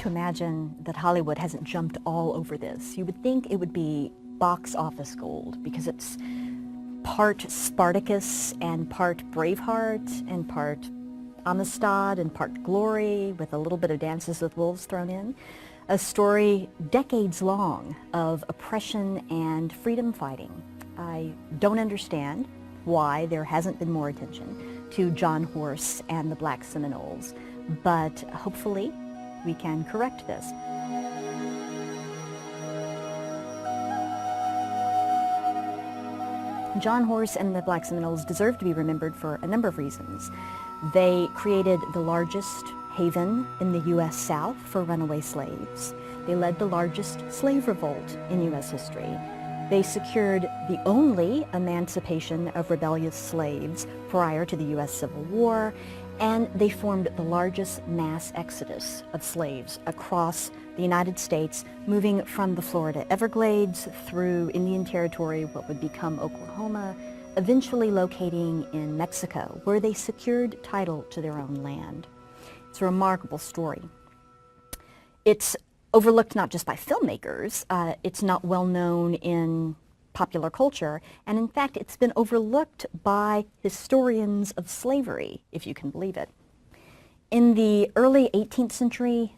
to imagine that Hollywood hasn't jumped all over this. You would think it would be box office gold because it's part Spartacus and part Braveheart and part Amistad and part Glory with a little bit of Dances with Wolves thrown in. A story decades long of oppression and freedom fighting. I don't understand why there hasn't been more attention to John Horse and the Black Seminoles, but hopefully we can correct this. John Horse and the Black Seminoles deserve to be remembered for a number of reasons. They created the largest haven in the U.S. South for runaway slaves. They led the largest slave revolt in U.S. history. They secured the only emancipation of rebellious slaves prior to the U.S. Civil War, and they formed the largest mass exodus of slaves across the United States, moving from the Florida Everglades through Indian Territory, what would become Oklahoma, eventually locating in Mexico, where they secured title to their own land. It's a remarkable story. It's overlooked not just by filmmakers, it's not well known in popular culture, and in fact it's been overlooked by historians of slavery, if you can believe it. In the early 18th century,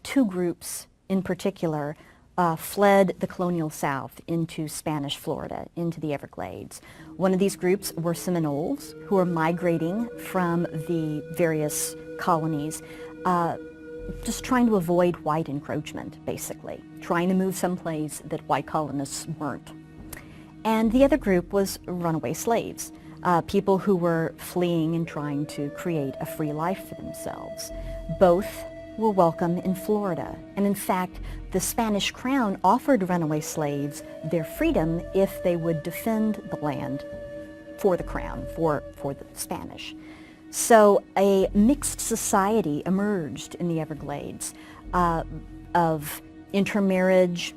two groups in particular fled the colonial South into Spanish Florida, into the Everglades. One of these groups were Seminoles, who were migrating from the various colonies, just trying to avoid white encroachment, basically, trying to move someplace that white colonists weren't. And the other group was runaway slaves, people who were fleeing and trying to create a free life for themselves. Both were welcome in Florida, and in fact, the Spanish crown offered runaway slaves their freedom if they would defend the land for the crown, for the Spanish. So a mixed society emerged in the Everglades of intermarriage,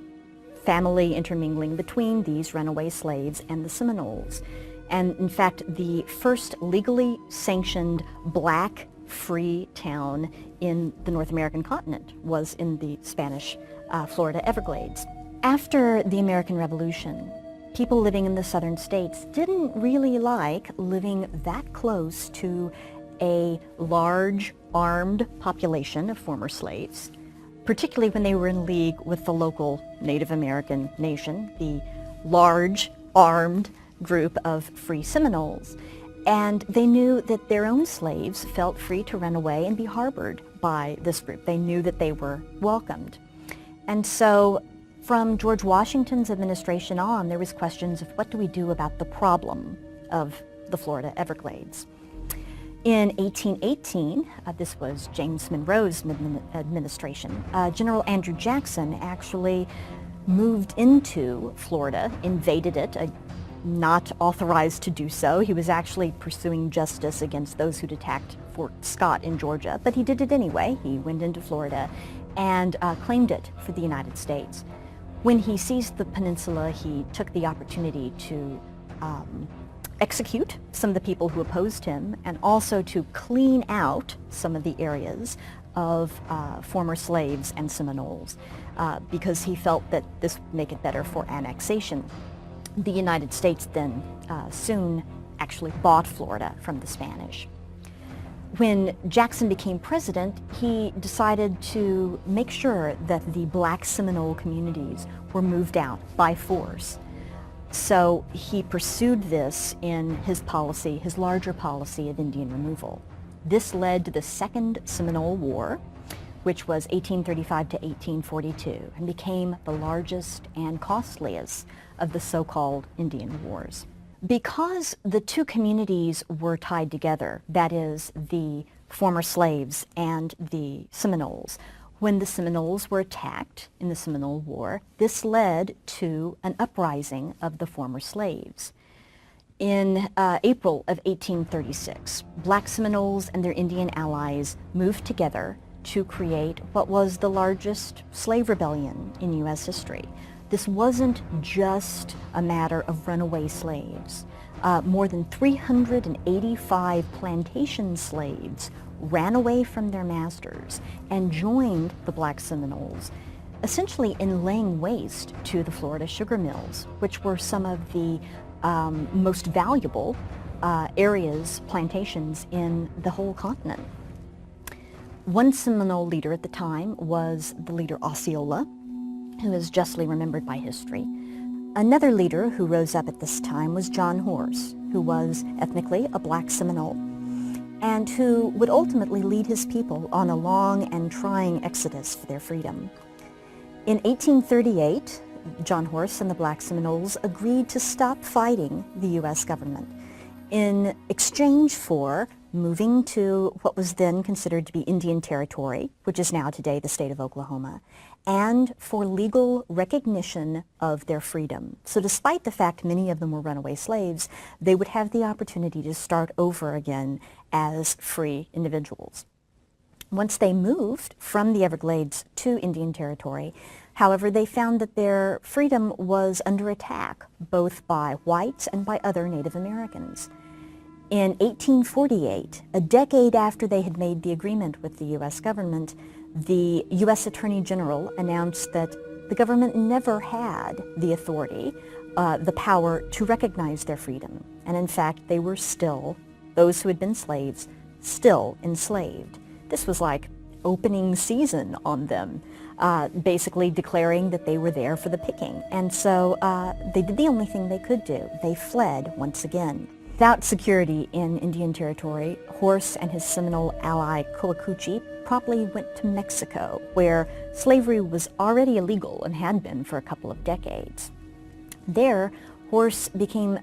family intermingling between these runaway slaves and the Seminoles. And in fact, the first legally sanctioned black free town in the North American continent was in the Spanish Florida Everglades. After the American Revolution, people living in the southern states didn't really like living that close to a large armed population of former slaves, particularly when they were in league with the local Native American nation, the large armed group of free Seminoles. And they knew that their own slaves felt free to run away and be harbored by this group. They knew that they were welcomed. And so from George Washington's administration on, there was questions of what do we do about the problem of the Florida Everglades. In 1818, this was James Monroe's administration, General Andrew Jackson actually moved into Florida, invaded it, not authorized to do so. He was actually pursuing justice against those who'd attacked Fort Scott in Georgia, but he did it anyway. He went into Florida and claimed it for the United States. When he seized the peninsula, he took the opportunity to execute some of the people who opposed him and also to clean out some of the areas of former slaves and Seminoles because he felt that this would make it better for annexation. The United States then soon actually bought Florida from the Spanish. When Jackson became president, he decided to make sure that the black Seminole communities were moved out by force. So he pursued this in his policy, his larger policy of Indian removal. This led to the Second Seminole War, which was 1835 to 1842, and became the largest and costliest of the so-called Indian Wars. Because the two communities were tied together, that is, the former slaves and the Seminoles, when the Seminoles were attacked in the Seminole War, this led to an uprising of the former slaves. In April of 1836, black Seminoles and their Indian allies moved together to create what was the largest slave rebellion in U.S. history. This wasn't just a matter of runaway slaves. More than 385 plantation slaves ran away from their masters and joined the Black Seminoles, essentially in laying waste to the Florida sugar mills, which were some of the most valuable areas, plantations in the whole continent. One Seminole leader at the time was the leader Osceola, who is justly remembered by history. Another leader who rose up at this time was John Horse, who was ethnically a Black Seminole, and who would ultimately lead his people on a long and trying exodus for their freedom. In 1838, John Horse and the Black Seminoles agreed to stop fighting the U.S. government in exchange for moving to what was then considered to be Indian Territory, which is now today the state of Oklahoma, and for legal recognition of their freedom. So despite the fact many of them were runaway slaves, they would have the opportunity to start over again as free individuals. Once they moved from the Everglades to Indian Territory, however, they found that their freedom was under attack, both by whites and by other Native Americans. In 1848, a decade after they had made the agreement with the U.S. government, the U.S. Attorney General announced that the government never had the authority, the power to recognize their freedom. And in fact, they were still, those who had been slaves, still enslaved. This was like opening season on them, basically declaring that they were there for the picking. And so they did the only thing they could do. They fled once again. Without security in Indian Territory, Horse and his Seminole ally Coacuchi promptly went to Mexico, where slavery was already illegal and had been for a couple of decades. There, Horse became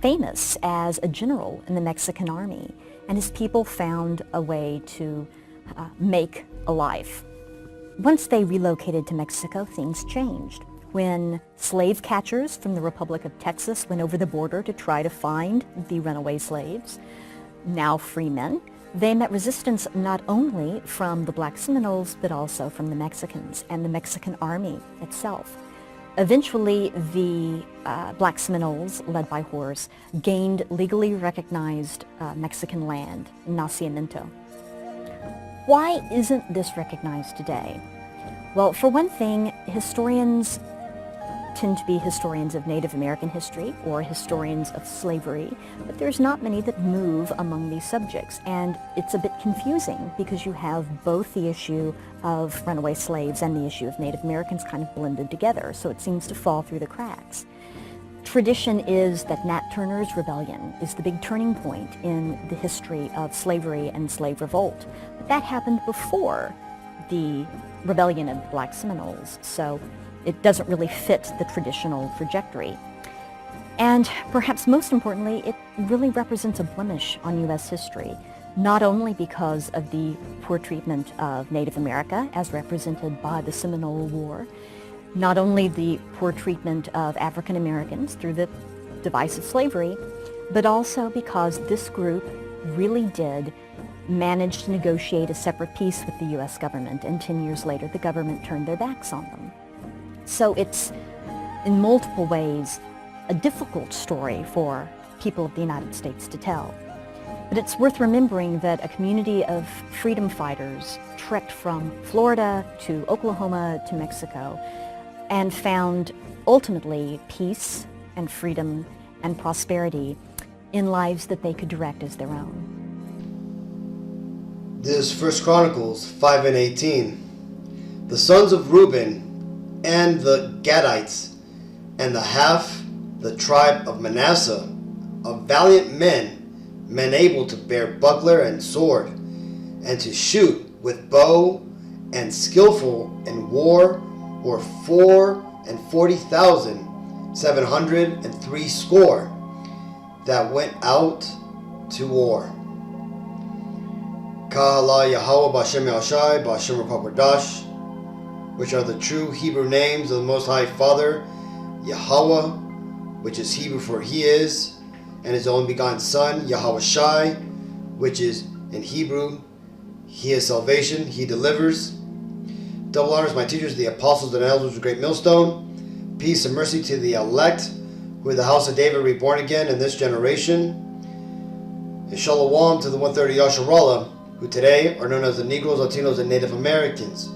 famous as a general in the Mexican army, and his people found a way to make a life. Once they relocated to Mexico, things changed. When slave catchers from the Republic of Texas went over the border to try to find the runaway slaves, now free men, they met resistance not only from the Black Seminoles, but also from the Mexicans and the Mexican army itself. Eventually, the Black Seminoles, led by Horse, gained legally recognized Mexican land, nacimiento. Why isn't this recognized today? Well, for one thing, historians tend to be historians of Native American history or historians of slavery, but there's not many that move among these subjects, and it's a bit confusing because you have both the issue of runaway slaves and the issue of Native Americans kind of blended together, so it seems to fall through the cracks. Tradition is that Nat Turner's rebellion is the big turning point in the history of slavery and slave revolt. But that happened before the rebellion of the Black Seminoles, so it doesn't really fit the traditional trajectory. And perhaps most importantly, it really represents a blemish on U.S. history, not only because of the poor treatment of Native America as represented by the Seminole War, not only the poor treatment of African Americans through the device of slavery, but also because this group really did manage to negotiate a separate peace with the U.S. government, and 10 years later the government turned their backs on them. So it's, in multiple ways, a difficult story for people of the United States to tell. But it's worth remembering that a community of freedom fighters trekked from Florida to Oklahoma to Mexico and found, ultimately, peace and freedom and prosperity in lives that they could direct as their own. This is 1 Chronicles 5 and 18. The sons of Reuben and the Gadites, and the tribe of Manasseh, of valiant men, men able to bear buckler and sword, and to shoot with bow, and skillful in war, were 40,760 that went out to war. Kahala Yahweh Bashem Yashayah Bashem Rapapardash, which are the true Hebrew names of the Most High Father, Yahweh, which is Hebrew for He is, and His only begotten Son, Yahweh, which is in Hebrew, He is salvation, He delivers. Double honors my teachers, the apostles and elders of the great millstone. Peace and mercy to the elect, who are the house of David reborn again in this generation. And shalom to the 130 Yashayah, who today are known as the Negroes, Latinos, and Native Americans,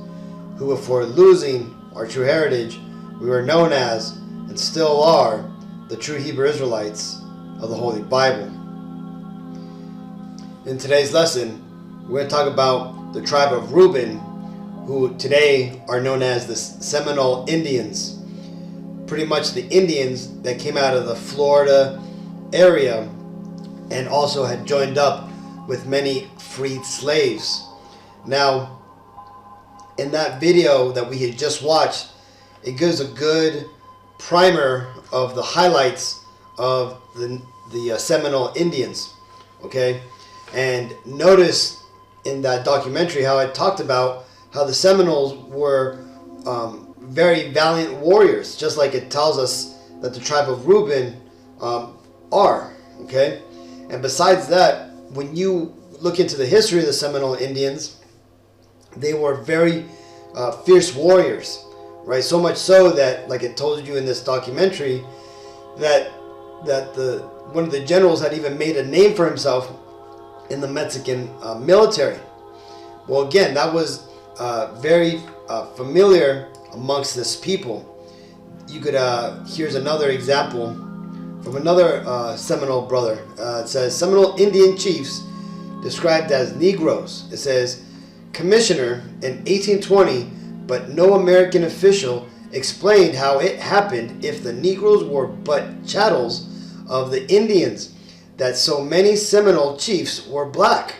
who, for losing our true heritage, we were known as, and still are, the true Hebrew Israelites of the Holy Bible. In today's lesson, we're going to talk about the tribe of Reuben, who today are known as the Seminole Indians. Pretty much the Indians that came out of the Florida area and also had joined up with many freed slaves. Now, in that video that we had just watched, it gives a good primer of the highlights of the Seminole Indians. Okay, and notice in that documentary how I talked about how the Seminoles were very valiant warriors, just like it tells us that the tribe of Reuben are. Okay, and besides that, when you look into the history of the Seminole Indians, they were very fierce warriors, right? So much so that, like it told you in this documentary, that one of the generals had even made a name for himself in the Mexican military. Well, again, that was very familiar amongst this people. You could here's another example from another Seminole brother. It says Seminole Indian chiefs described as Negroes. It says commissioner in 1820, but no American official explained how it happened if the Negroes were but chattels of the Indians, that so many Seminole chiefs were black.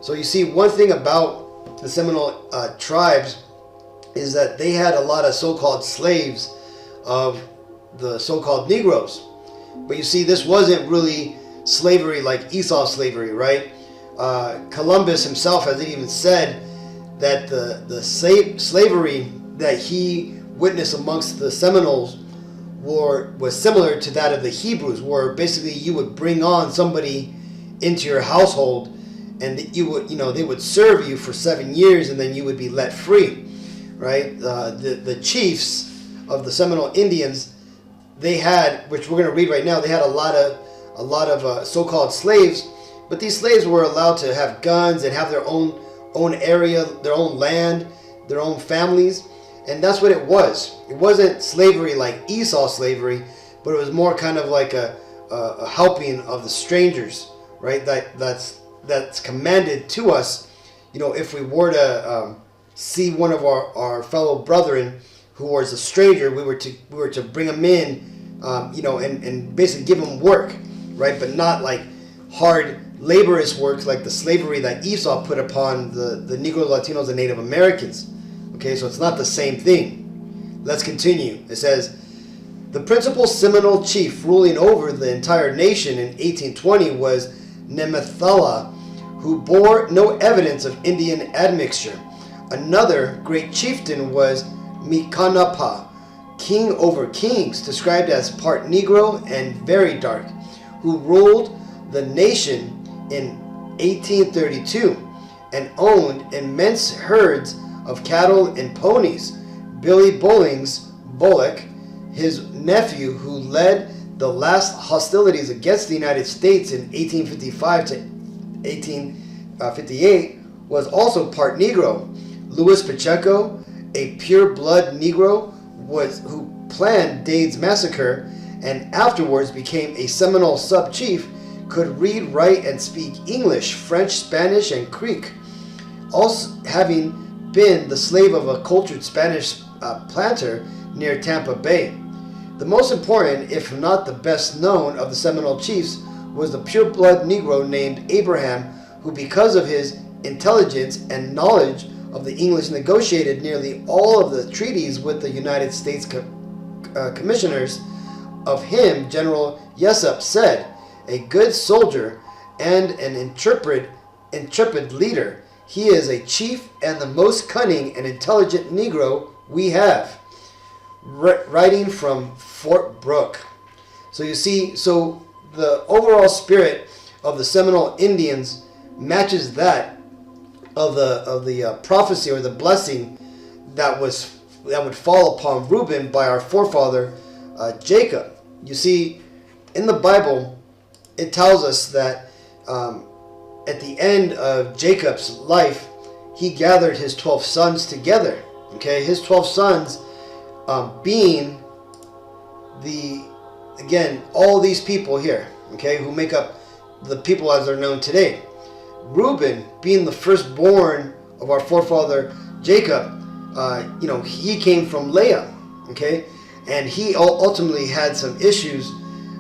So you see, one thing about the Seminole tribes is that they had a lot of so-called slaves of the so-called Negroes. But you see, this wasn't really slavery like Esau slavery, right? Columbus himself has even said that the slavery that he witnessed amongst the Seminoles was similar to that of the Hebrews, where basically you would bring on somebody into your household, and they would serve you for 7 years, and then you would be let free, right? The chiefs of the Seminole Indians, they had, which we're going to read right now, they had a lot of so-called slaves, but these slaves were allowed to have guns and have their own area, their own land, their own families, and that's what it was. It wasn't slavery like Esau slavery, but it was more kind of like a helping of the strangers, right? That's commanded to us. If we were to see one of our fellow brethren who was a stranger, we were to bring him in, and basically give him work, right? But not like hard laborious work like the slavery that Esau put upon the Negro, Latinos, and Native Americans. Okay, so it's not the same thing. Let's continue. It says, the principal Seminole chief ruling over the entire nation in 1820 was Nemethala, who bore no evidence of Indian admixture. Another great chieftain was Mikanapa, king over kings, described as part Negro and very dark, who ruled the nation in 1832 and owned immense herds of cattle and ponies. Billy Bullock, his nephew, who led the last hostilities against the United States in 1855 to 1858, was also part Negro. Louis Pacheco, a pure-blood Negro, who planned Dade's massacre and afterwards became a Seminole sub-chief, could read, write, and speak English, French, Spanish, and Creek, also having been the slave of a cultured Spanish planter near Tampa Bay. The most important, if not the best known, of the Seminole chiefs was the pure-blood Negro named Abraham, who, because of his intelligence and knowledge of the English, negotiated nearly all of the treaties with the United States commissioners. Of him, General Yashayah said, a good soldier and an intrepid leader, he is a chief and the most cunning and intelligent Negro we have. Writing from Fort Brooke. So you see, the overall spirit of the Seminole Indians matches that of the prophecy or the blessing that would fall upon Reuben by our forefather Jacob. You see, in the Bible, it tells us that at the end of Jacob's life, he gathered his 12 sons together. Okay, his 12 sons being all these people here, okay, who make up the people as they're known today. Reuben, being the firstborn of our forefather Jacob, he came from Leah, okay, and he ultimately had some issues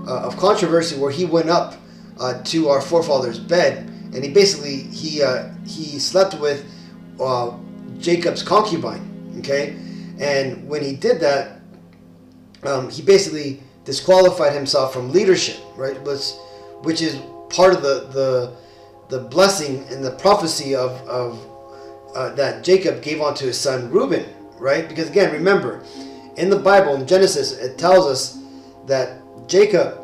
of controversy where he went up to our forefather's bed, and he slept with Jacob's concubine, okay, and when he did that, he basically disqualified himself from leadership, right? Which is part of the blessing and the prophecy of that Jacob gave onto his son Reuben, right? Because again, remember, in the Bible, in Genesis, it tells us that Jacob,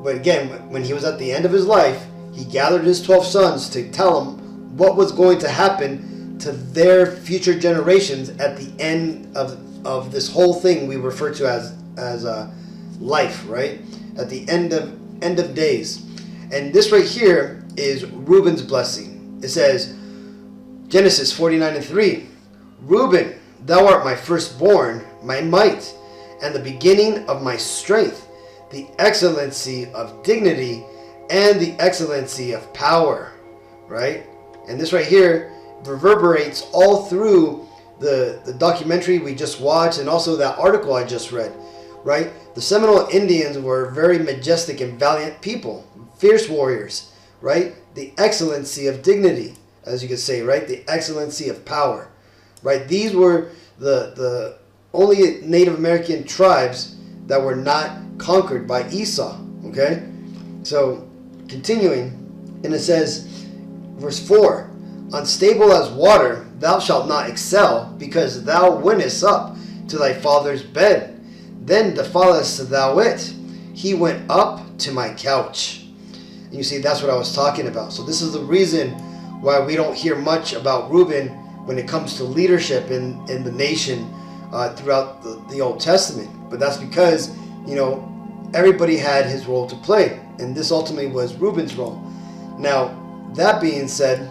but again, when he was at the end of his life, he gathered his 12 sons to tell them what was going to happen to their future generations at the end of this whole thing we refer to as life, right? At the end of days. And this right here is Reuben's blessing. It says, Genesis 49:3, Reuben, thou art my firstborn, my might, and the beginning of my strength, the excellency of dignity, and the excellency of power, right? And this right here reverberates all through the documentary we just watched and also that article I just read, right? The Seminole Indians were very majestic and valiant people, fierce warriors, right? The excellency of dignity, as you could say, right? The excellency of power, right? These were the only Native American tribes that were not conquered by Esau, okay? So, continuing, and it says, verse 4, unstable as water, thou shalt not excel, because thou wentest up to thy father's bed. Then defilest thou it. He went up to my couch. And you see, that's what I was talking about. So this is the reason why we don't hear much about Reuben when it comes to leadership in the nation throughout the Old Testament. But that's because, everybody had his role to play. And this ultimately was Reuben's role. Now, that being said,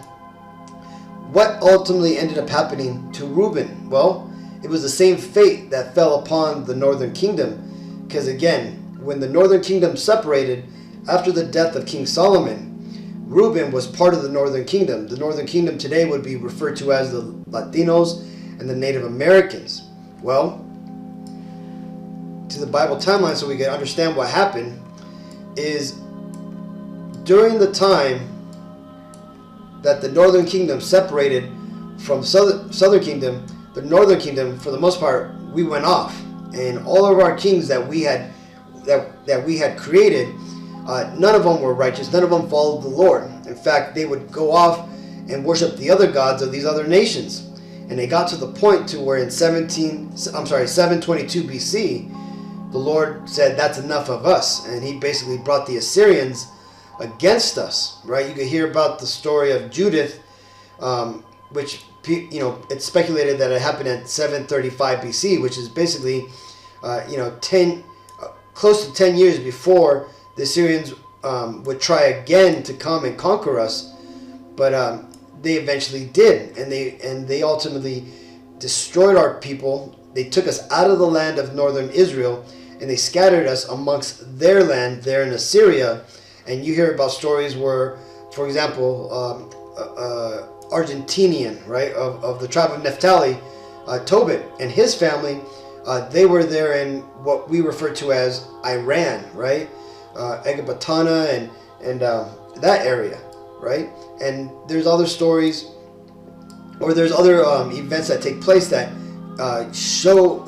what ultimately ended up happening to Reuben? Well, it was the same fate that fell upon the northern kingdom. Because again, when the northern kingdom separated after the death of King Solomon, Reuben was part of the northern kingdom. The northern kingdom today would be referred to as the Latinos and the Native Americans. Well, to the Bible timeline so we can understand what happened is during the time that the northern kingdom separated from southern kingdom, the northern kingdom, for the most part, we went off, and all of our kings that we had created, none of them were righteous. None of them followed the Lord. In fact, they would go off and worship the other gods of these other nations, and they got to the point to where in 722 BC, the Lord said, "That's enough of us," and He basically brought the Assyrians against us. Right? You could hear about the story of Judith, which it's speculated that it happened at 735 BC, which is basically, close to 10 years before the Assyrians would try again to come and conquer us. But they eventually did, and they ultimately destroyed our people. They took us out of the land of northern Israel, and they scattered us amongst their land there in Assyria. And you hear about stories where, for example, Argentinian, right, of the tribe of Naphtali, Tobit and his family, they were there in what we refer to as Iran, right, Ecbatana and that area, right. And there's other stories, or there's other events that take place that show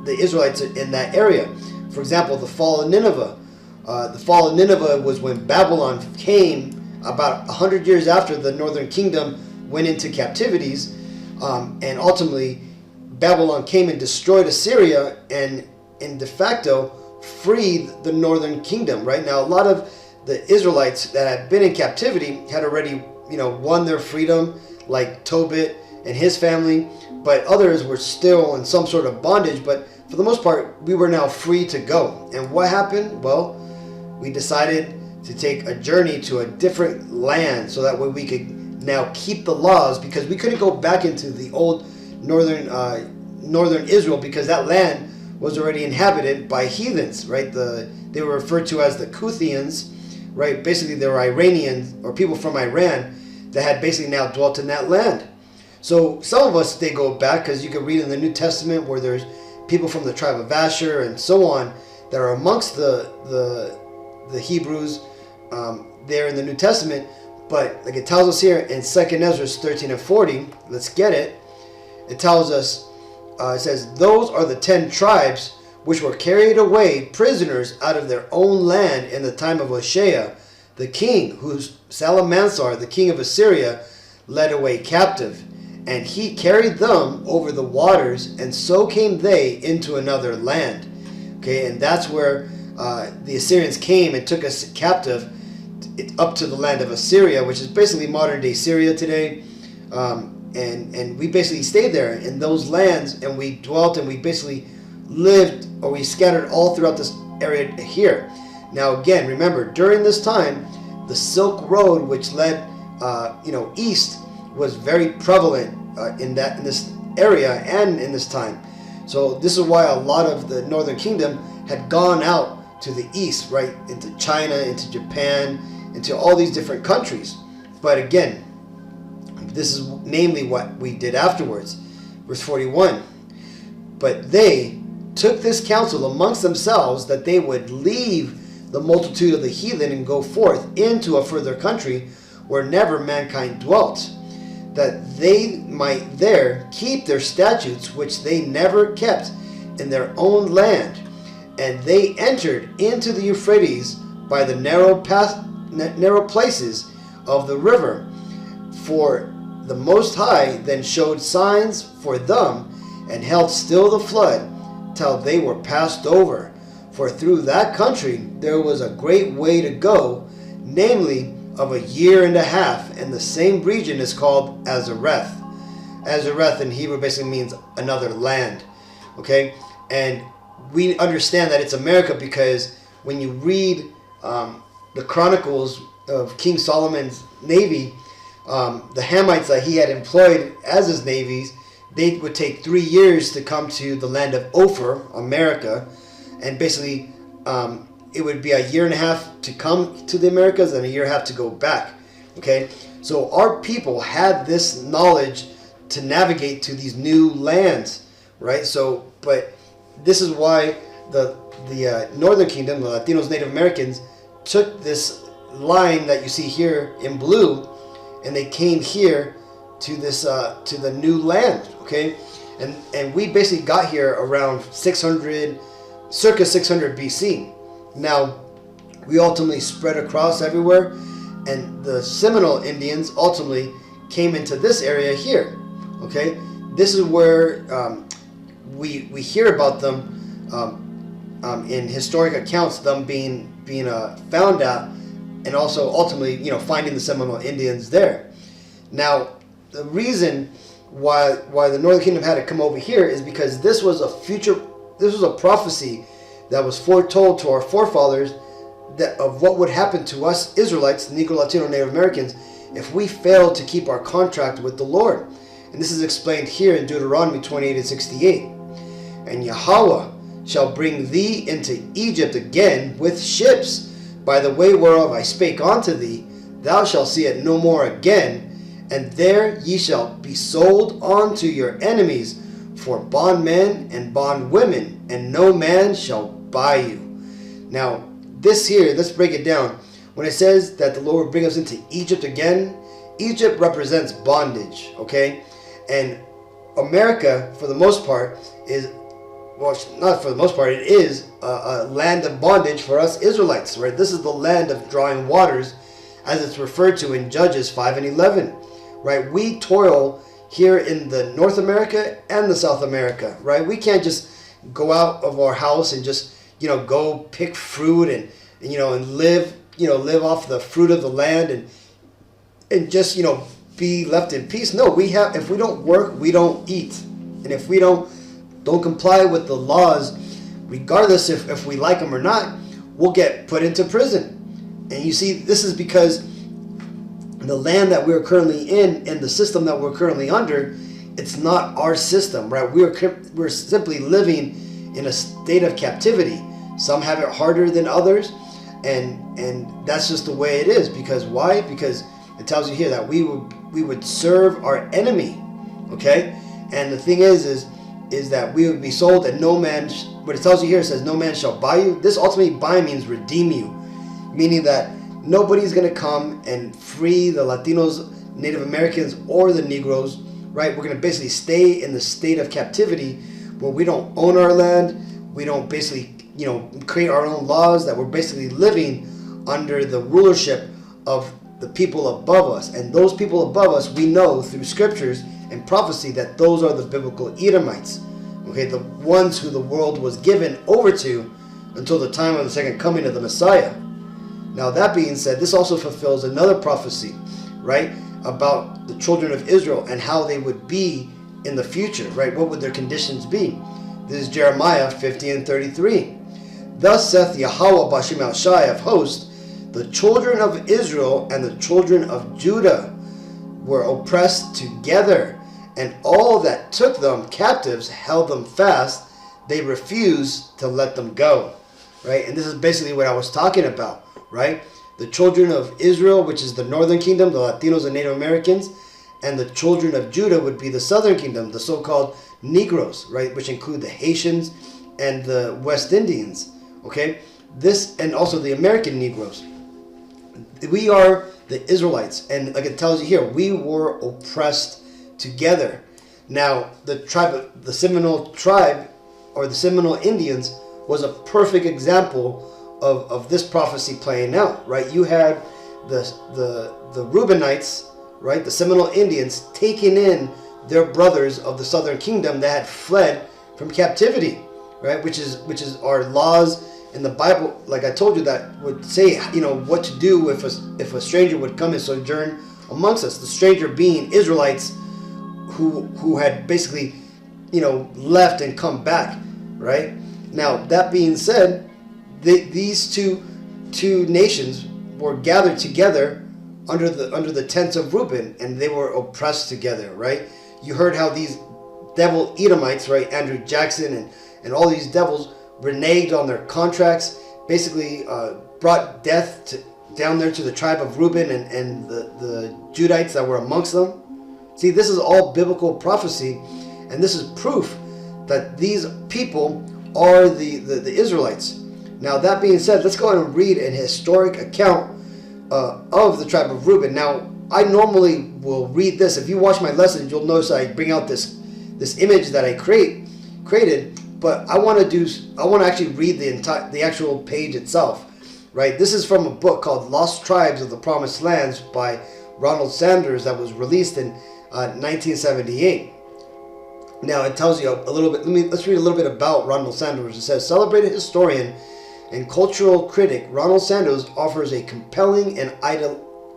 the Israelites in that area. For example, the fall of Nineveh. The fall of Nineveh was when Babylon came about 100 years after the northern kingdom went into captivities, and ultimately Babylon came and destroyed Assyria and de facto freed the northern kingdom. Right now, a lot of the Israelites that had been in captivity had already won their freedom, like Tobit and his family, but others were still in some sort of bondage. But for the most part, we were now free to go. And what happened? Well, we decided to take a journey to a different land so that way we could now keep the laws, because we couldn't go back into the old northern Israel because that land was already inhabited by heathens, right? They were referred to as the Kuthians, right? Basically, they were Iranians or people from Iran that had basically now dwelt in that land. So some of us, they go back, because you can read in the New Testament where there's people from the tribe of Asher and so on that are amongst the Hebrews there in the New Testament. But like it tells us here in 2nd Ezra 13 and 40, let's get it. It tells us, it says, those are the 10 tribes which were carried away prisoners out of their own land in the time of Yashayah, the king, whose Salamansar, the king of Assyria, led away captive. And he carried them over the waters, and so came they into another land. Okay, and that's where the Assyrians came and took us captive up to the land of Assyria, which is basically modern day Syria today. And we basically stayed there in those lands, and we dwelt, and we basically lived, or we scattered all throughout this area here. Now again, remember, during this time, the Silk Road, which led east, was very prevalent in this area and in this time. So this is why a lot of the Northern Kingdom had gone out to the east, right, into China, into Japan, into all these different countries. But again, this is namely what we did afterwards. Verse 41. But they took this counsel amongst themselves that they would leave the multitude of the heathen and go forth into a further country where never mankind dwelt, that they might there keep their statutes which they never kept in their own land. And they entered into the Euphrates by the narrow places of the river. For the Most High then showed signs for them, and held still the flood till they were passed over. For through that country there was a great way to go, namely of a year and a half, and the same region is called Azareth. Azareth in Hebrew basically means another land. Okay, and we understand that it's America because when you read the chronicles of King Solomon's navy, the Hamites that he had employed as his navies, they would take 3 years to come to the land of Ophir, America, and basically it would be a year and a half to come to the Americas and a year and a half to go back. Okay, so our people had this knowledge to navigate to these new lands, right? So, but this is why the Northern Kingdom, the Latinos, Native Americans, took this line that you see here in blue, and they came here to this to the new land. Okay, and we basically got here around circa 600 BC. Now we ultimately spread across everywhere, and the Seminole Indians ultimately came into this area here. Okay, this is where we hear about them in historic accounts, them being found out, and also ultimately finding the Seminole Indians there. Now the reason why the Northern Kingdom had to come over here is because this was a prophecy that was foretold to our forefathers of what would happen to us Israelites, Negro, Latino, Native Americans, if we failed to keep our contract with the Lord. And this is explained here in Deuteronomy 28 and 68. And Yahweh shall bring thee into Egypt again with ships, by the way whereof I spake unto thee. Thou shalt see it no more again, and there ye shall be sold unto your enemies for bondmen and bondwomen, and no man shall buy you. Now, this here, let's break it down. When it says that the Lord will bring us into Egypt again, Egypt represents bondage, okay? And America, for the most part, is, well, not for the most part, it is a land of bondage for us Israelites, right? This is the land of drawing waters, as it's referred to in Judges 5 and 11, right? We toil here in the North America and the South America, right? We can't just go out of our house and just, go pick fruit and live, live off the fruit of the land and just, be left in peace. No, if we don't work, we don't eat. And if we don't comply with the laws, regardless if we like them or not, we'll get put into prison. And you see, this is because the land that we're currently in and the system that we're currently under, it's not our system, right? We're simply living in a state of captivity. Some have it harder than others, and that's just the way it is. Because why? Because it tells you here that we would serve our enemy, okay? And the thing is that we would be sold, and no man. What it tells you here, it says, "No man shall buy you." This ultimately buy means redeem you, meaning that nobody's going to come and free the Latinos, Native Americans, or the Negroes, right? We're going to basically stay in the state of captivity where we don't own our land. We don't basically, create our own laws, that we're basically living under the rulership of the people above us. And those people above us, we know through scriptures and prophecy that those are the biblical Edomites, okay? The ones who the world was given over to until the time of the second coming of the Messiah. Now, that being said, this also fulfills another prophecy, right, about the children of Israel and how they would be in the future, right? What would their conditions be? This is Jeremiah 50:33. "Thus saith Yahweh B'Shem Yashayah of hosts, the children of Israel and the children of Judah were oppressed together, and all that took them captives held them fast. They refused to let them go." Right? And this is basically what I was talking about, right? The children of Israel, which is the northern kingdom, the Latinos and Native Americans, and the children of Judah would be the southern kingdom, the so-called Negroes, right? Which include the Haitians and the West Indians, okay? This, and also the American Negroes. We are the Israelites, and like it tells you here, we were oppressed together. Now, the Seminole tribe, or the Seminole Indians, was a perfect example of this prophecy playing out, right? You had the Reubenites, right, the Seminole Indians, taking in their brothers of the southern kingdom that had fled from captivity, right? Which is our laws in the Bible, like I told you, that would say, what to do if a stranger would come and sojourn amongst us. The stranger being Israelites who had basically, left and come back, right? Now, that being said, these two nations were gathered together under the tents of Reuben, and they were oppressed together, right? You heard how these devil Edomites, right, Andrew Jackson and all these devils reneged on their contracts, basically brought death down there to the tribe of Reuben and the Judites that were amongst them. See, this is all biblical prophecy, and this is proof that these people are the Israelites. Now, that being said, let's go ahead and read an historic account of the tribe of Reuben. Now, I normally will read this. If you watch my lessons, you'll notice I bring out this image that I created, but I want to actually read the actual page itself, right? This is from a book called Lost Tribes of the Promised Lands by Ronald Sanders that was released in 1978. Now, it tells you a little bit. Let's read a little bit about Ronald Sanders. It says, celebrated historian and cultural critic Ronald Sanders offers a compelling and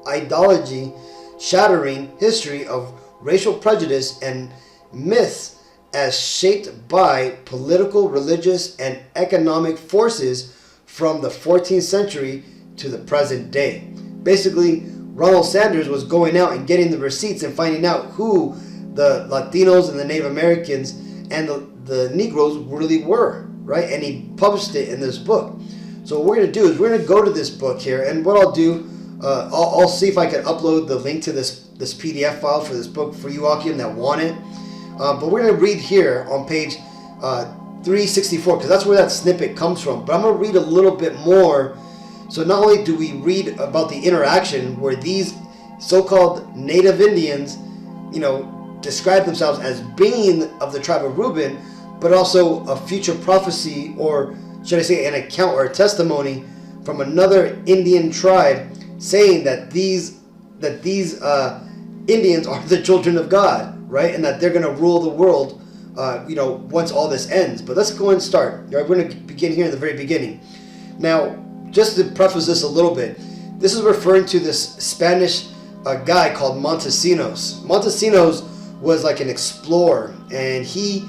ideology-shattering history of racial prejudice and myths as shaped by political, religious, and economic forces from the 14th century to the present day. Basically, Ronald Sanders was going out and getting the receipts and finding out who the Latinos and the Native Americans and the Negroes really were, right? And he published it in this book. So what we're going to do is we're going to go to this book here, and what I'll do, I'll see if I can upload the link to this PDF file for this book for you, Akim, that want it. But we're going to read here on page 364, because that's where that snippet comes from. But I'm going to read a little bit more. So not only do we read about the interaction where these so-called Native Indians, describe themselves as being of the tribe of Reuben, but also a future prophecy, or should I say an account or a testimony from another Indian tribe saying that these Indians are the children of God, right? And that they're going to rule the world, once all this ends. But let's go and start. Right? We're going to begin here in the very beginning. Now, just to preface this a little bit, this is referring to this Spanish guy called Montesinos. Montesinos was like an explorer, and he,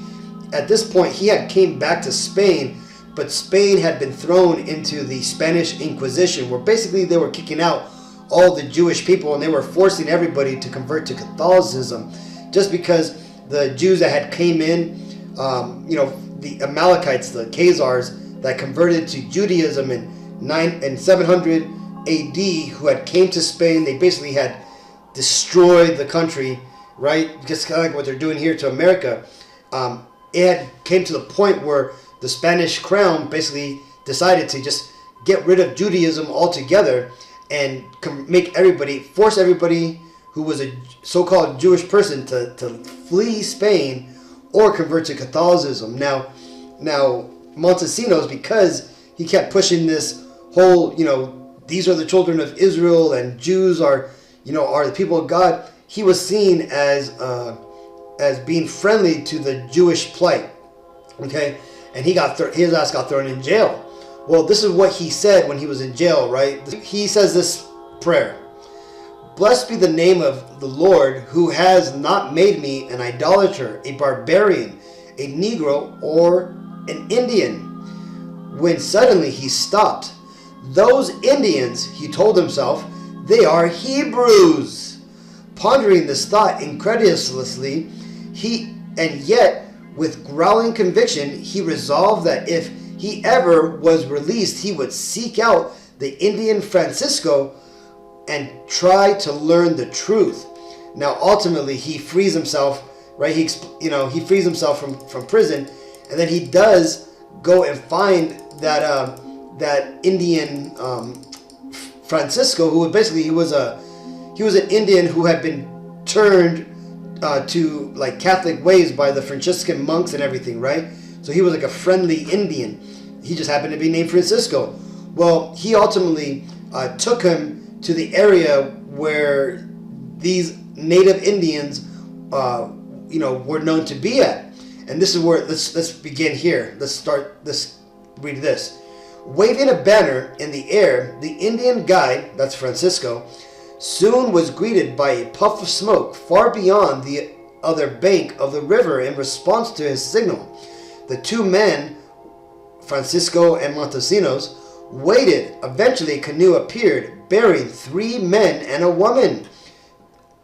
at this point, he had came back to Spain but Spain had been thrown into the Spanish Inquisition, where basically they were kicking out all the Jewish people and they were forcing everybody to convert to Catholicism, just because the Jews that had came in, the Amalekites, the Khazars that converted to Judaism in 700 AD, who had came to Spain, they basically had destroyed the country, right? Just kind of like what they're doing here to America. It had came to the point where the Spanish crown basically decided to just get rid of Judaism altogether and force everybody who was a so-called Jewish person to flee Spain or convert to Catholicism. Now Montesinos, because he kept pushing this whole, these are the children of Israel and Jews are the people of God, he was seen as being friendly to the Jewish plight. Okay, and his ass got thrown in jail. Well, this is what he said when he was in jail, right? He says this prayer: "Blessed be the name of the Lord, who has not made me an idolater, a barbarian, a Negro, or an Indian." When suddenly he stopped. Those Indians, he told himself, they are Hebrews. Pondering this thought incredulously, and yet with growling conviction, he resolved that if he ever was released, he would seek out the Indian Francisco and try to learn the truth. Now, ultimately, he frees himself, right? He frees himself from prison, and then he does go and find that Indian Francisco, who basically he was an Indian who had been turned to like Catholic ways by the Franciscan monks and everything, right? So he was like a friendly Indian. He just happened to be named Francisco. Well, he ultimately took him to the area where these native Indians, were known to be at. And this is where let's begin here. Let's read this. Waving a banner in the air, the Indian guide, that's Francisco, soon was greeted by a puff of smoke far beyond the other bank of the river in response to his signal. The two men, Francisco and Montesinos, waited. Eventually a canoe appeared, bearing 3 men and a woman,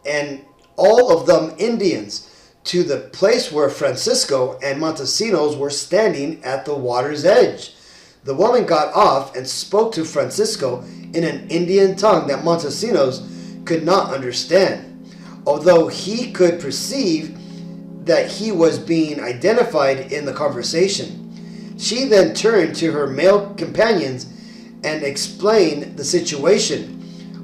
and all of them Indians, to the place where Francisco and Montesinos were standing at the water's edge. The woman got off and spoke to Francisco in an Indian tongue that Montesinos could not understand, although he could perceive that he was being identified in the conversation. She then turned to her male companions and explained the situation.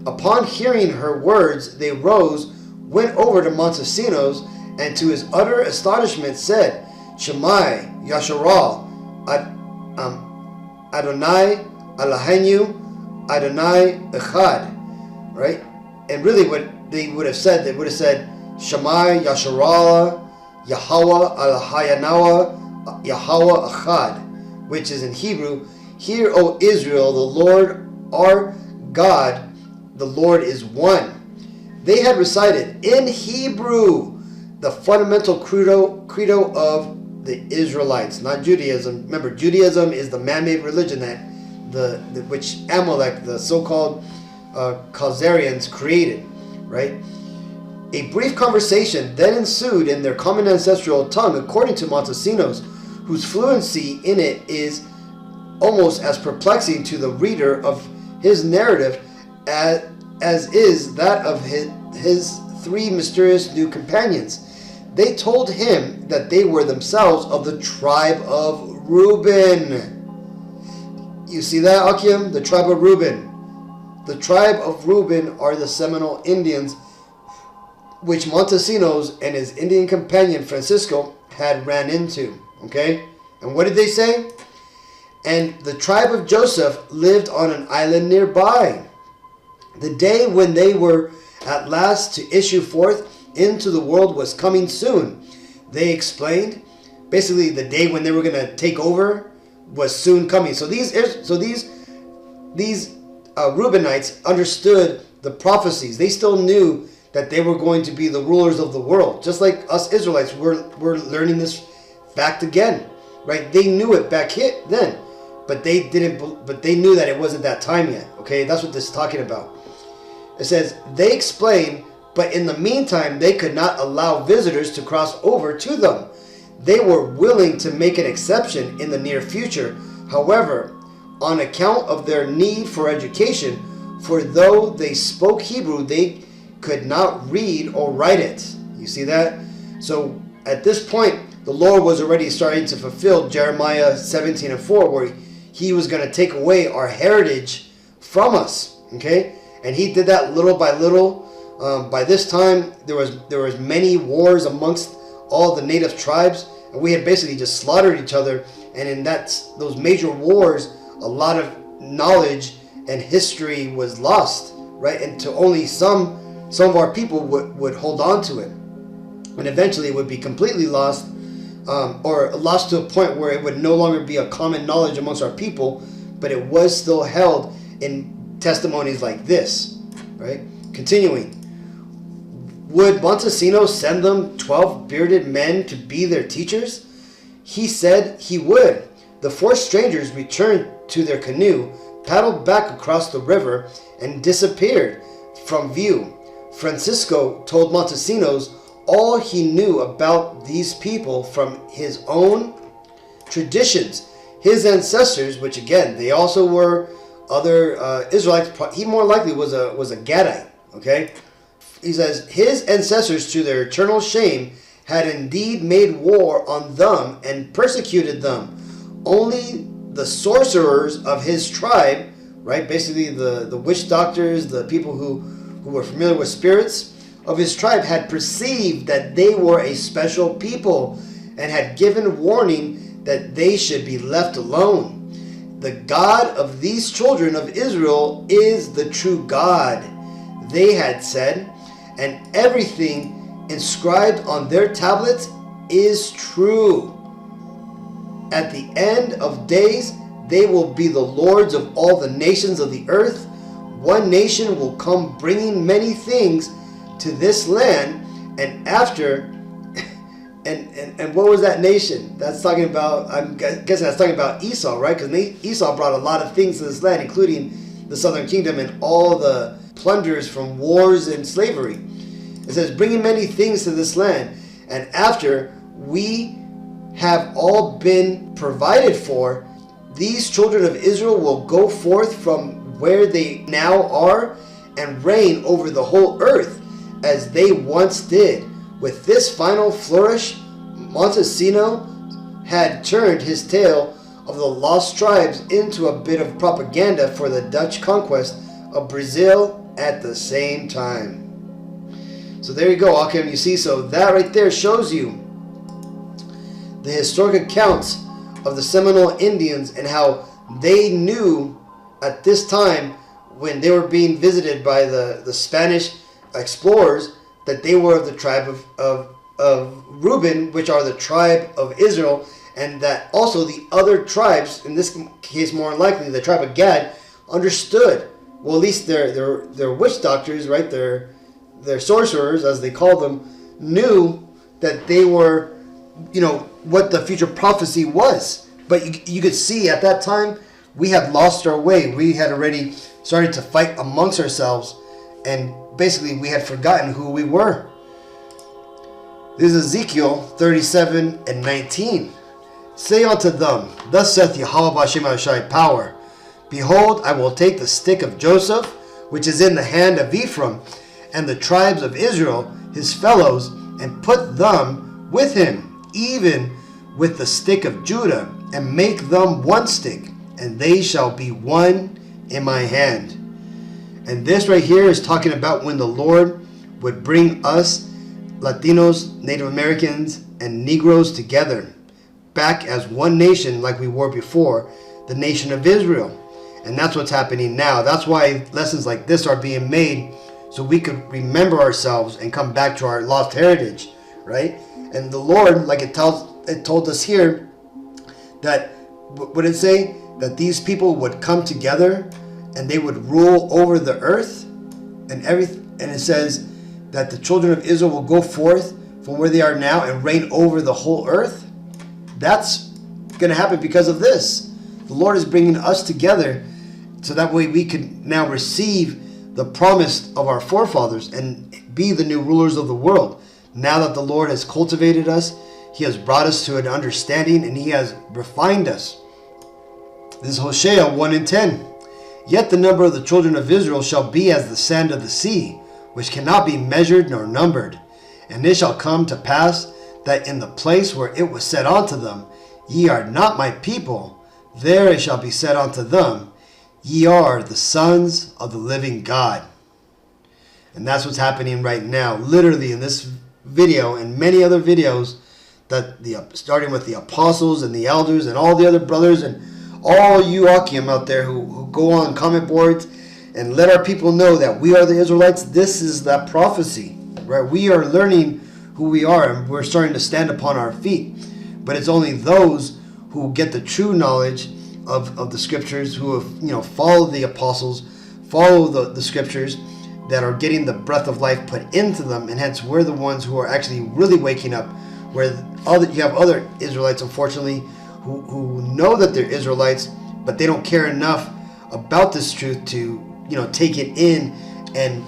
Upon hearing her words, they rose, went over to Montesinos, and to his utter astonishment said, "Shemai, Yashayah, Adonai, Eloheinu, Adonai Echad," right? And really what they would have said, Shemai, Yashayah, Yahweh, Elohayanawa, Yahweh Echad, which is in Hebrew, "Hear, O Israel, the Lord our God, the Lord is one." They had recited in Hebrew the fundamental credo of the Israelites, not Judaism. Remember, Judaism is the man-made religion which Amalek, the so-called Khazarians, created, right? A brief conversation then ensued in their common ancestral tongue, according to Montesinos, whose fluency in it is almost as perplexing to the reader of his narrative as is that of his 3 mysterious new companions. They told him that they were themselves of the tribe of Reuben. You see that, Akim? The tribe of Reuben. The tribe of Reuben are the Seminole Indians, which Montesinos and his Indian companion Francisco had ran into. Okay? And what did they say? And the tribe of Joseph lived on an island nearby. The day when they were at last to issue forth into the world was coming soon. They explained, basically the day when they were going to take over was soon coming. So these Reubenites understood the prophecies. They still knew that they were going to be the rulers of the world. Just like us Israelites, we're learning this fact again, right? They knew it back then. but they didn't. But they knew that it wasn't that time yet. Okay, that's what this is talking about. It says they explained, but in the meantime, they could not allow visitors to cross over to them. They were willing to make an exception in the near future. However, on account of their need for education, for though they spoke Hebrew, they could not read or write it. You see that? So at this point, the Lord was already starting to fulfill Jeremiah 17:4, where he was going to take away our heritage from us. Okay? And he did that little by little. By this time, there was many wars amongst all the native tribes, and we had basically just slaughtered each other. And in those major wars, a lot of knowledge and history was lost, right? And to only some of our people would hold on to it, and eventually it would be completely lost, or lost to a point where it would no longer be a common knowledge amongst our people, but it was still held in testimonies like this, right? Continuing. Would Montesino send them 12 bearded men to be their teachers? He said he would. The 4 strangers returned to their canoe, paddled back across the river, and disappeared from view. Francisco told Montesinos all he knew about these people from his own traditions. His ancestors, which again, they also were other Israelites, he more likely was a Gadite, okay? He says, his ancestors, to their eternal shame, had indeed made war on them and persecuted them. Only the sorcerers of his tribe, right, basically the witch doctors, the people who were familiar with spirits of his tribe, had perceived that they were a special people and had given warning that they should be left alone. The God of these children of Israel is the true God, they had said, and everything inscribed on their tablets is true. At the end of days, they will be the lords of all the nations of the earth. One nation will come bringing many things to this land, and after, and what was that nation? That's talking about, I'm guessing that's talking about Esau, right? Because Esau brought a lot of things to this land, including the southern kingdom and all the plunders from wars and slavery. It says, bringing many things to this land, and after we have all been provided for, these children of Israel will go forth from where they now are and reign over the whole earth as they once did. With this final flourish, Montesino had turned his tale of the lost tribes into a bit of propaganda for the Dutch conquest of Brazil at the same time. So there you go, Akim. You see, so that right there shows you the historic accounts of the Seminole Indians and how they knew at this time when they were being visited by the Spanish explorers that they were of the tribe of Reuben, which are the tribe of Israel, and that also the other tribes, in this case more than likely the tribe of Gad, understood. Well, at least their witch doctors, right, their sorcerers, as they called them, knew that they were, what the future prophecy was. But you could see at that time, we had lost our way. We had already started to fight amongst ourselves, and basically we had forgotten who we were. This is Ezekiel 37 and 19. Say unto them, thus saith Yahweh B'Shem Yashayah power, behold, I will take the stick of Joseph, which is in the hand of Ephraim, and the tribes of Israel, his fellows, and put them with him, even with the stick of Judah, and make them one stick, and they shall be one in my hand. And this right here is talking about when the Lord would bring us, Latinos, Native Americans, and Negroes together, back as one nation like we were before, the nation of Israel. And that's what's happening now. That's why lessons like this are being made, so we could remember ourselves and come back to our lost heritage, right? And the Lord, like it told us here, that, what did it say? That these people would come together and they would rule over the earth and everything. And it says that the children of Israel will go forth from where they are now and reign over the whole earth. That's going to happen because of this. The Lord is bringing us together so that way we can now receive the promise of our forefathers and be the new rulers of the world. Now that the Lord has cultivated us, He has brought us to an understanding, and He has refined us. This is Hosea 1:10. Yet the number of the children of Israel shall be as the sand of the sea, which cannot be measured nor numbered. And it shall come to pass that in the place where it was said unto them, Ye are not my people, there it shall be said unto them, Ye are the sons of the living God. And that's what's happening right now, literally in this video and many other videos, that starting with the apostles and the elders and all the other brothers and all you Akim out there who go on comment boards and let our people know that we are the Israelites. This is that prophecy, right? We are learning who we are, and we're starting to stand upon our feet. But it's only those who get the true knowledge of the scriptures, who have followed the apostles, follow the scriptures, that are getting the breath of life put into them, and hence we're the ones who are actually really waking up. Where you have other Israelites, unfortunately, who know that they're Israelites, but they don't care enough about this truth to take it in and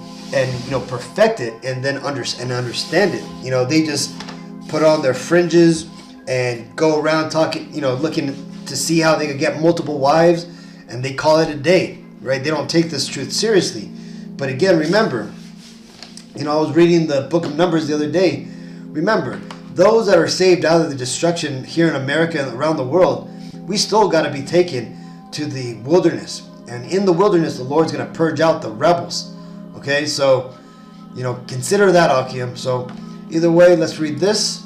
perfect it and then understand it. They just put on their fringes and go around talking, looking to see how they could get multiple wives, and they call it a day, right? They don't take this truth seriously. But again, remember, I was reading the book of Numbers the other day. Remember, those that are saved out of the destruction here in America and around the world, we still got to be taken to the wilderness. And in the wilderness, the Lord's going to purge out the rebels. Okay, so, consider that, Akim. So, either way, let's read this.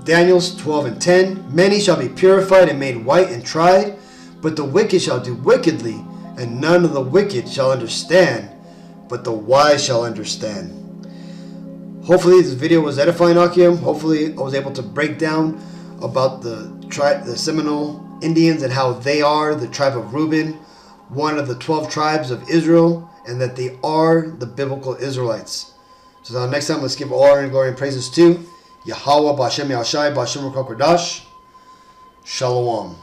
Daniel 12:10. Many shall be purified and made white and tried, but the wicked shall do wickedly, and none of the wicked shall understand, but the wise shall understand. Hopefully this video was edifying, Akim. Hopefully I was able to break down about the Seminole Indians and how they are the tribe of Reuben, one of the 12 tribes of Israel, and that they are the biblical Israelites. So now next time, let's give all honor and glory and praises to Yahweh, B'Hashem Yashayah, B'Hashem Ruach HaKodesh. Shalom.